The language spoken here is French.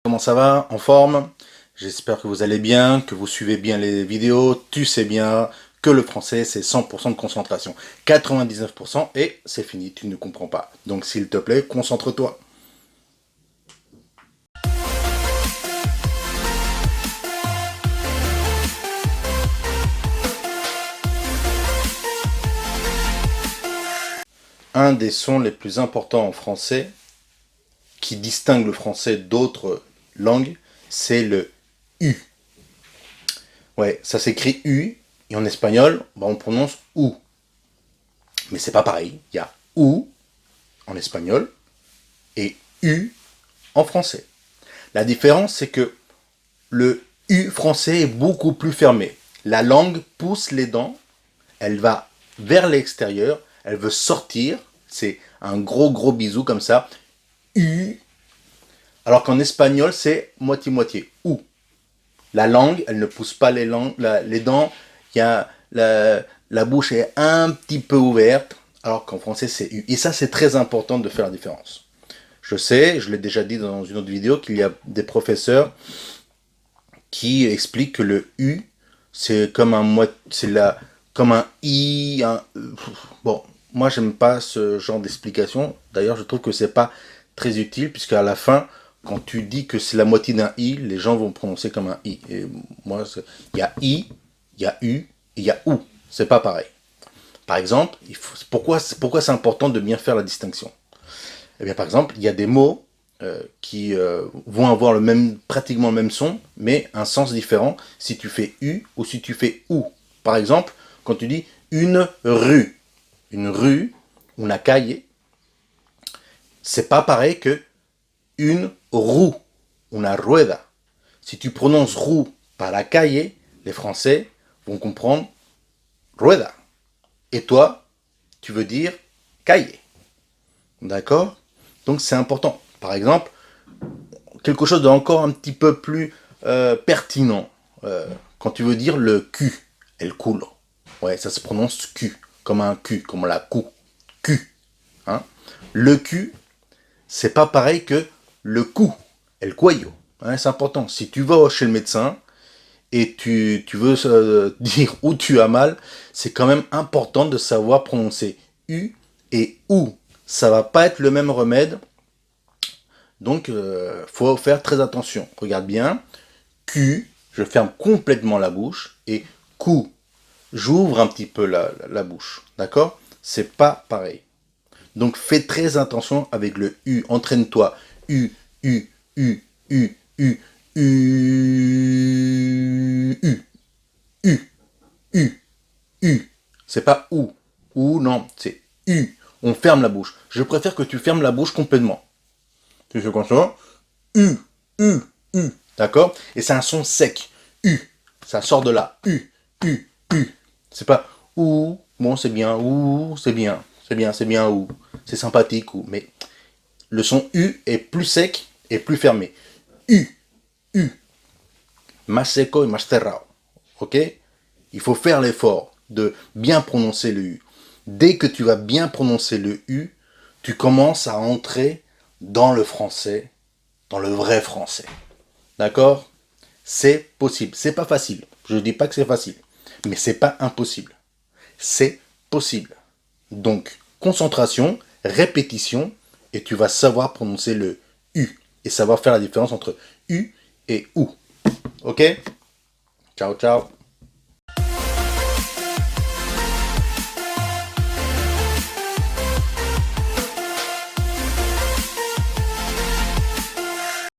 Comment ça va? En forme? J'espère que vous allez bien, que vous suivez bien les vidéos. Tu sais bien que le français, c'est 100% de concentration. 99% et c'est fini, tu ne comprends pas. Donc s'il te plaît, concentre-toi. Un des sons les plus importants en français, qui distingue le français d'autres langues, c'est le U. Ouais, ça s'écrit U, et en espagnol, on prononce OU. Mais c'est pas pareil. Il y a OU en espagnol et U en français. La différence, c'est que le U français est beaucoup plus fermé. La langue pousse les dents, elle va vers l'extérieur, elle veut sortir, c'est un gros bisou comme ça, U, alors qu'en espagnol, c'est moitié-moitié, OU. La langue, elle ne pousse pas les dents, il y a la bouche est un petit peu ouverte, alors qu'en français, c'est U. Et ça, c'est très important de faire la différence. Je sais, je l'ai déjà dit dans une autre vidéo, qu'il y a des professeurs qui expliquent que le U, c'est comme comme un I. Bon, moi, j'aime pas ce genre d'explication. D'ailleurs, je trouve que c'est pas très utile, puisque à la fin, quand tu dis que c'est la moitié d'un I, les gens vont prononcer comme un I. Et moi, il y a I, il y a U, et il y a OU. C'est pas pareil. Par exemple, pourquoi c'est important de bien faire la distinction? Eh bien, par exemple, il y a des mots qui vont avoir pratiquement le même son, mais un sens différent si tu fais U ou si tu fais OU. Par exemple, quand tu dis une rue, una calle, c'est pas pareil que une roue, una rueda. Si tu prononces roue par la calle, les Français vont comprendre rueda. Et toi, tu veux dire calle. D'accord? Donc c'est important. Par exemple, quelque chose d'encore un petit peu plus pertinent. Quand tu veux dire le cul, elle coule. Ouais, ça se prononce cul, comme un cul, comme la cou. Cul. Hein? Le cul, c'est pas pareil que le cou, el cuello. Hein, c'est important. Si tu vas chez le médecin et tu veux dire où tu as mal, c'est quand même important de savoir prononcer U et OU. Ça va pas être le même remède. Donc, faut faire très attention. Regarde bien. Q, je ferme complètement la bouche. Et cou, j'ouvre un petit peu la bouche. D'accord? C'est pas pareil. Donc, fais très attention avec le U. Entraîne-toi. U, U, U, U, U, U, U, U, U, U. C'est pas OU. OU, non, c'est U. On ferme la bouche. Je préfère que tu fermes la bouche complètement. Tu fais comme ça. U, U, U. D'accord? Et c'est un son sec. U. Ça sort de là. U, U, U. C'est pas ou. Bon, c'est bien. Ou, c'est bien. C'est bien, c'est bien. Ou. C'est sympathique. Ou. Mais le son U est plus sec et plus fermé. U, U. Más seco et más cerrado. Ok? Il faut faire l'effort de bien prononcer le U. Dès que tu vas bien prononcer le U, tu commences à entrer dans le français, dans le vrai français. D'accord? C'est possible. C'est pas facile. Je ne dis pas que c'est facile. Mais c'est pas impossible. C'est possible. Donc, concentration, répétition, et tu vas savoir prononcer le U. Et savoir faire la différence entre U et OU. Ok? Ciao, ciao.